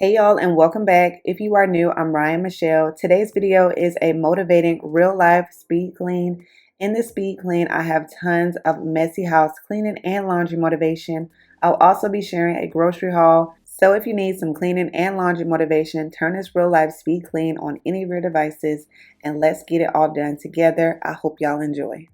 Hey y'all, and welcome back. If you are new, I'm Ryan Michelle. Today's video is a motivating real life speed clean. In this speed clean, I have tons of messy house cleaning and laundry motivation. I'll also be sharing a grocery haul. So if you need some cleaning and laundry motivation, turn this real life speed clean on any of your devices and let's get it all done together. I hope y'all enjoy.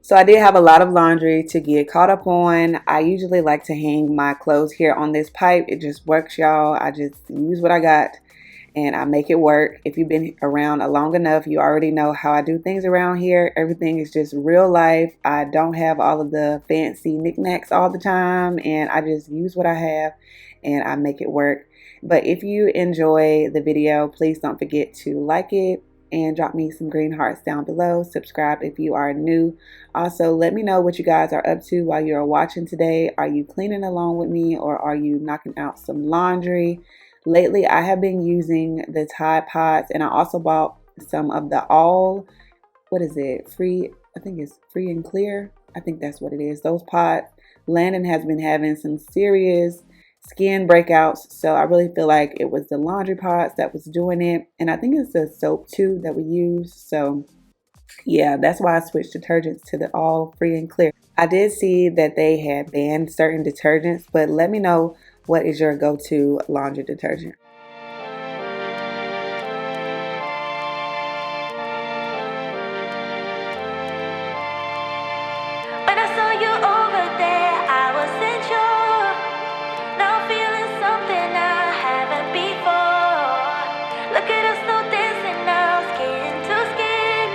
So I did have a lot of laundry to get caught up on. I usually like to hang my clothes here on this pipe. It just works, y'all. I just use what I got and I make it work. If you've been around long enough, you already know how I do things around here. Everything is just real life. I don't have all of the fancy knickknacks all the time, and I just use what I have and I make it work. But if you enjoy the video, please don't forget to like it and drop me some green hearts down below. Subscribe if you are new. Also, let me know what you guys are up to while you're watching today. Are you cleaning along with me, or are you knocking out some laundry? Lately, I have been using the Tide Pods, and I also bought some of the free, I think it's free and clear. I think that's what it is. Those pods. Landon has been having some serious skin breakouts, so I really feel like it was the laundry pods that was doing it, and I think it's the soap too that we use. So yeah, that's why I switched detergents to the all free and clear. I did see that they had banned certain detergents, but let me know what is your go-to laundry detergent. When I saw you over there, I wasn't sure. Now I'm feeling something I haven't before. Look at us now dancing now, skin to skin.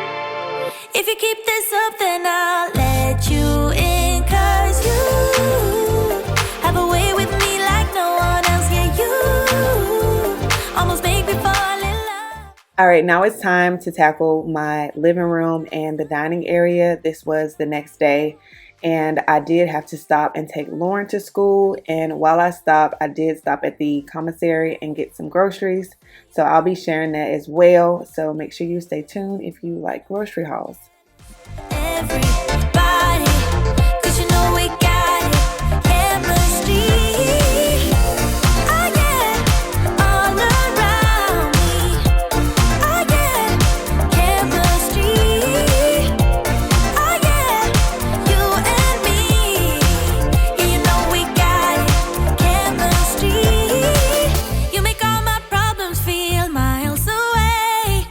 If you keep this up, then I'll let you in, 'cause you have a way with me like no one else. Yeah, you almost make me fall in love. All right, now it's time to tackle my living room and the dining area. This was the next day, and I did have to stop and take Lauren to school. And while I stopped, I did stop at the commissary and get some groceries. So I'll be sharing that as well. So make sure you stay tuned if you like grocery hauls. Everybody, 'cause you know we got it, chemistry. Oh yeah, all around me. Oh yeah, chemistry. Oh yeah, you and me. Yeah, you know we got it, chemistry. You make all my problems feel miles away.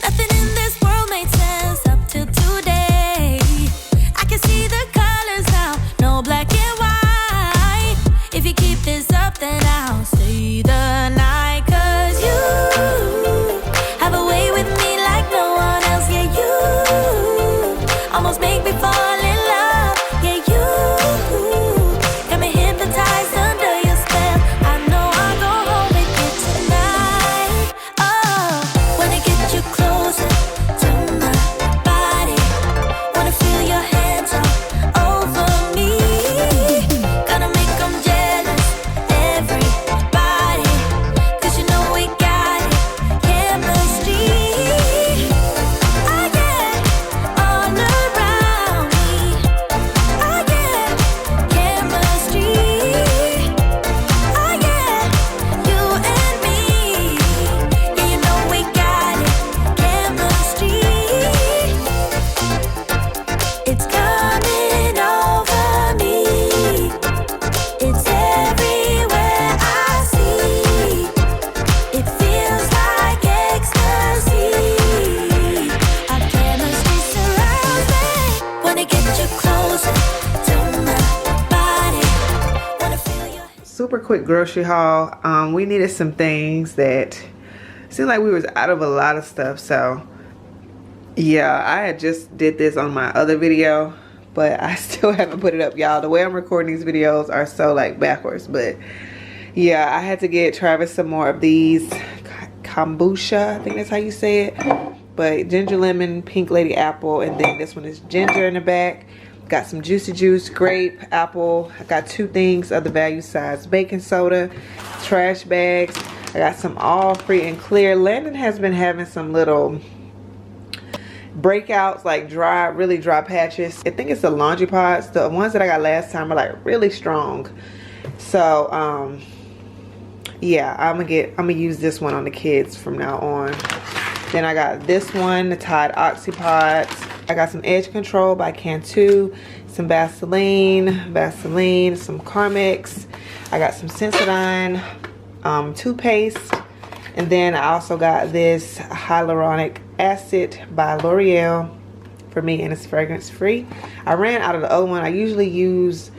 Nothing in this world made sense up till today. I can see the colors now, no black and white. If you keep this up, then I'll stay the night. 'Cause you have a way with me like no one else. Yeah, you almost make me fall in love. Yeah, you got me hypnotized under your spell. I know I'll go home with you tonight. Oh, when I get you closer to my body, wanna feel your hands all over me. Gonna make 'em jealous, everybody, 'cause you know we Hold you closer to my body. Wanna feel your Super quick grocery haul. We needed some things that seemed like we was out of a lot of stuff. So yeah, I had just did this on my other video, but I still haven't put it up, y'all. The way I'm recording these videos are so like backwards. But yeah, I had to get Travis some more of these kombucha, I think that's how you say it. But ginger lemon, pink lady apple, and then this one is ginger in the back. Got some juicy juice, grape, apple. I got 2 things of the value size baking soda, trash bags. I got some all free and clear. Landon has been having some little breakouts, like dry, really dry patches. I think it's the laundry pods. The ones that I got last time are like really strong. So yeah, I'm gonna use this one on the kids from now on. Then I got this one, the Tide Oxypods. I got some Edge Control by Cantu, some Vaseline, some Carmex. I got some Sensodyne toothpaste. And then I also got this hyaluronic acid by L'Oreal for me, and it's fragrance free. I ran out of the other one. I usually use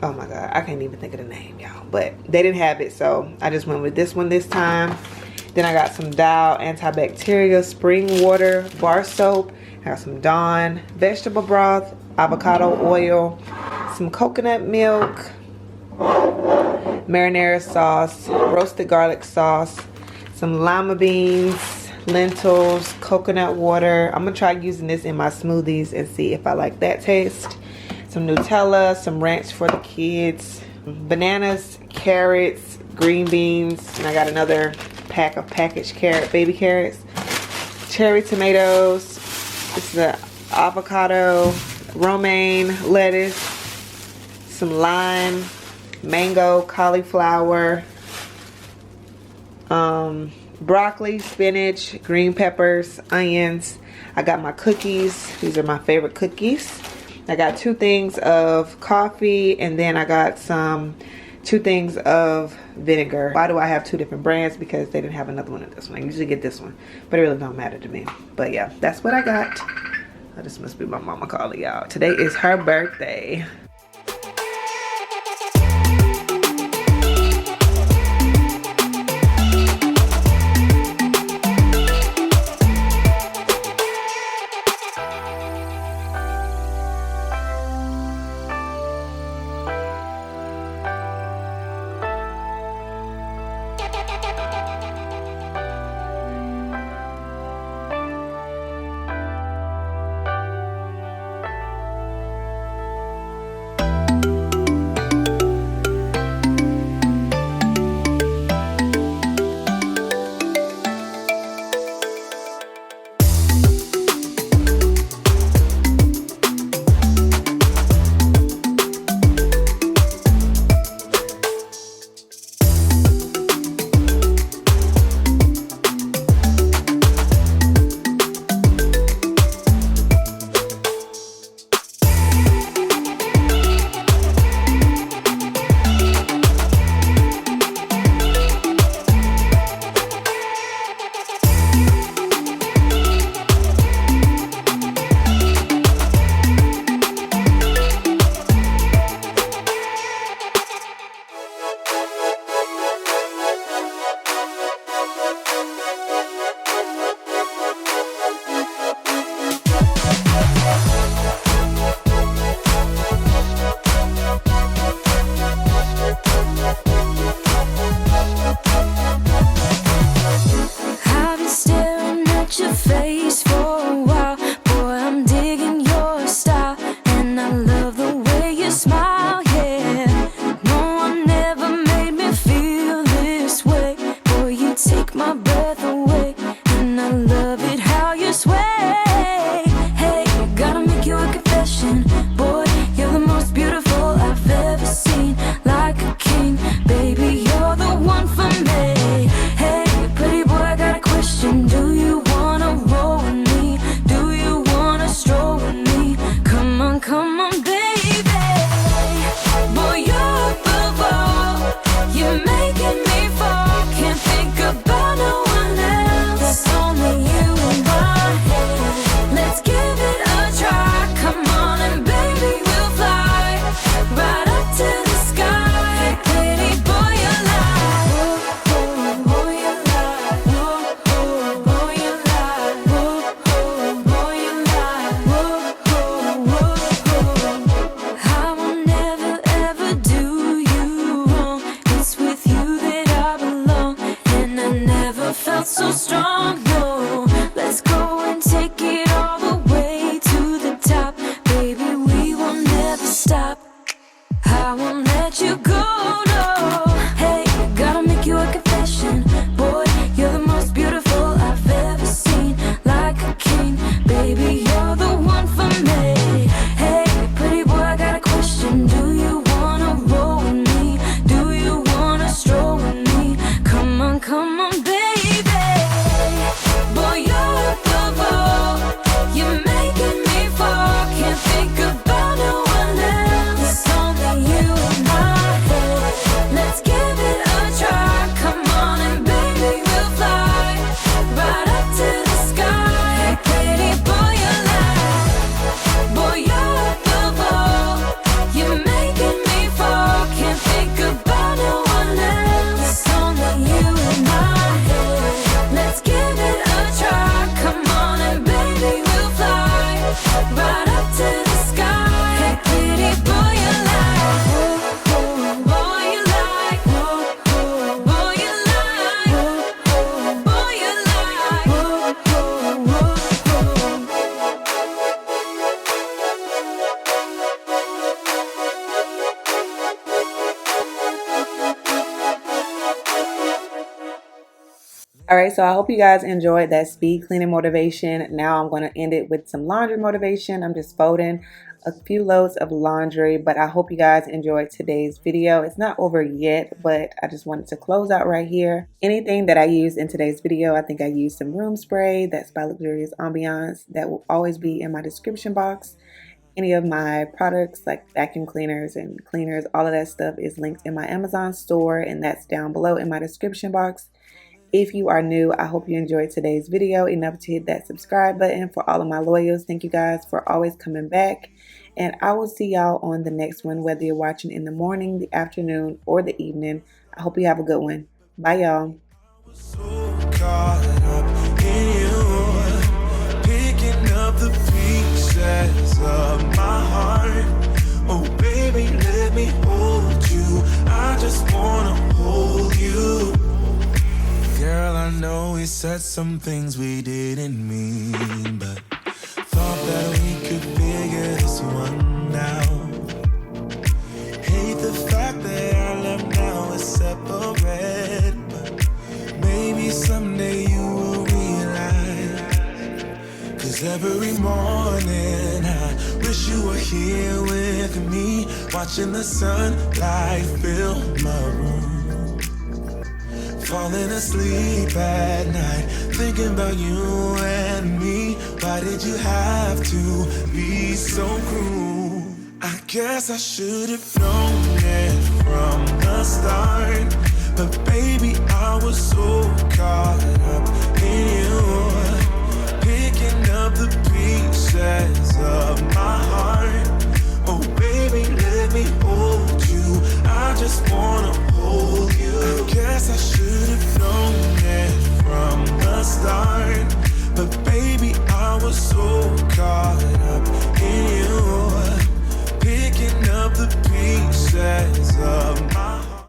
oh my god, I can't even think of the name, y'all, but they didn't have it, so I just went with this one this time. Then I got some Dial antibacterial spring water bar soap. I got some Dawn vegetable broth, avocado oil, some coconut milk, marinara sauce, roasted garlic sauce, some lima beans, lentils, coconut water. I'm gonna try using this in my smoothies and see if I like that taste. Some Nutella, some ranch for the kids, bananas, carrots, green beans, and I got another pack of packaged baby carrots, cherry tomatoes, this is the avocado, romaine lettuce, some lime, mango, cauliflower, broccoli, spinach, green peppers, onions. I got my cookies. These are my favorite cookies. I got 2 things of coffee, and then I got 2 things of vinegar. Why do I have 2 different brands? Because they didn't have another one of this one. I usually get this one, but it really don't matter to me. But yeah, that's what I got. Oh, this must be my mama calling y'all. Today is her birthday. All right, so I hope you guys enjoyed that speed cleaning motivation. Now I'm going to end it with some laundry motivation. I'm just folding a few loads of laundry, but I hope you guys enjoyed today's video. It's not over yet, but I just wanted to close out right here. Anything that I used in today's video, I think I used some room spray. That's by Luxurious Ambiance. That will always be in my description box. Any of my products like vacuum cleaners and cleaners, all of that stuff is linked in my Amazon store, and that's down below in my description box. If you are new, I hope you enjoyed today's video enough to hit that subscribe button. For all of my loyals, thank you guys for always coming back. And I will see y'all on the next one, whether you're watching in the morning, the afternoon, or the evening. I hope you have a good one. Bye, y'all. So caught up in you, picking up the pieces of my heart. Oh baby, let me hold you. I just wanna hold you. Girl, I know we said some things we didn't mean, but thought that we could figure this one out. Hate the fact that our love now is separate, but maybe someday you will realize. Cause every morning I wish you were here with me, watching the sunlight fill my room. Falling asleep at night, thinking about you and me. Why did you have to be so cruel? I guess I should have known it from the start, but baby, I was so caught